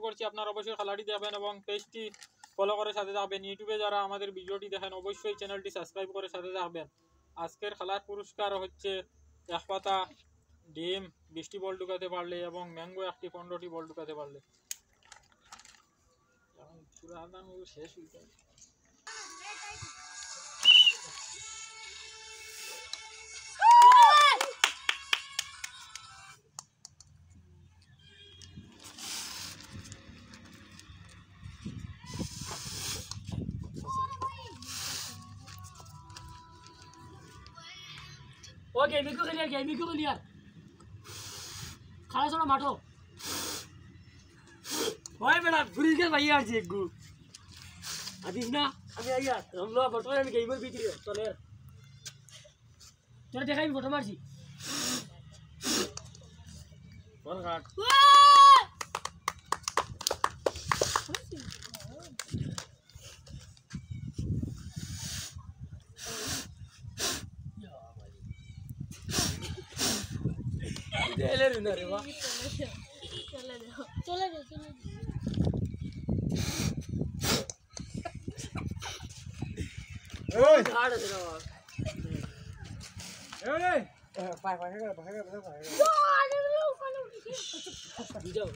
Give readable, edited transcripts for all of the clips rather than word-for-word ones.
শুরু করছি। আপনারা অবশ্যই খেলাটি দেখবেন এবং পেজটি ফলো করে সাথে থাকবেন। ইউটিউবে যারা আমাদের ভিডিওটি দেখেন অবশ্যই চ্যানেলটি সাবস্ক্রাইব করে সাথে থাকবেন। আজকের খেলার পুরস্কার হচ্ছে এক পাতা ডিম 20টি বল ঢুকাতে পারলে এবং ম্যাঙ্গো একটি 15টি বল ঢুকাতে পারলে। শেষ হয়ে যায়। ओके गेमी को क्लियर खाना छोड़ा माठो ओए बेटा फ्री के भाई यार एक गु आदिस ना अभी आइया हम लोग फोटो में गेमर बीत रही चले चल देखा भी फोटो मारसी बॉल काट चले रे रे वाह चले ओए हार्ड है ना ओए पाए जाओ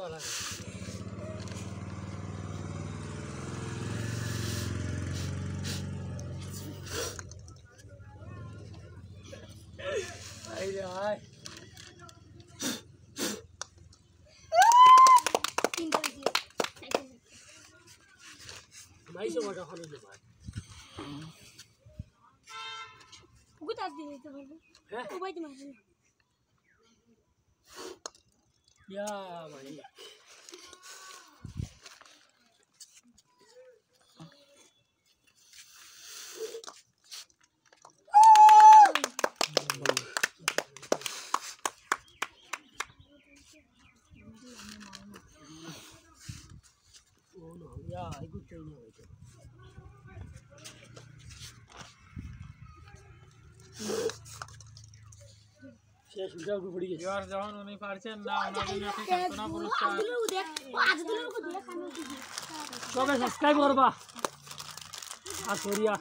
वाला भाई से वाटर खाने के बाद कुछ आज दिन तो बोलो हैं ओ भाई तुम्हारे या भाई oh no yeah I could tell you শেষ উল্টা উপরে পড়ে গেছে ভিউয়ার্স যখন উনি পারছেন না ওনার জন্য একটি সান্ত্বনা পুরস্কার। आज दिनों को दिया खाने के लिए সবাই সাবস্ক্রাইব করবা আর সরিয়া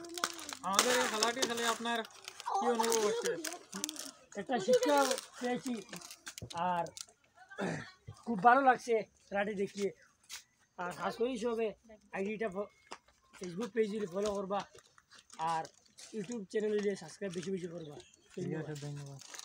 আমাদের এই খেলাটি খেলে আপনার কি অনুভব হচ্ছে? একটা শিক্ষা পেয়েছি আর খুব ভালো লাগছে খেলাটি দেখিয়ে। আর খাস করে সবে আইডিটা ফেসবুক পেজে ফলো করবা আর ইউটিউব চ্যানেলে সাবস্ক্রাইব বেশি বেশি করবা। ঠিক আছে, ধন্যবাদ।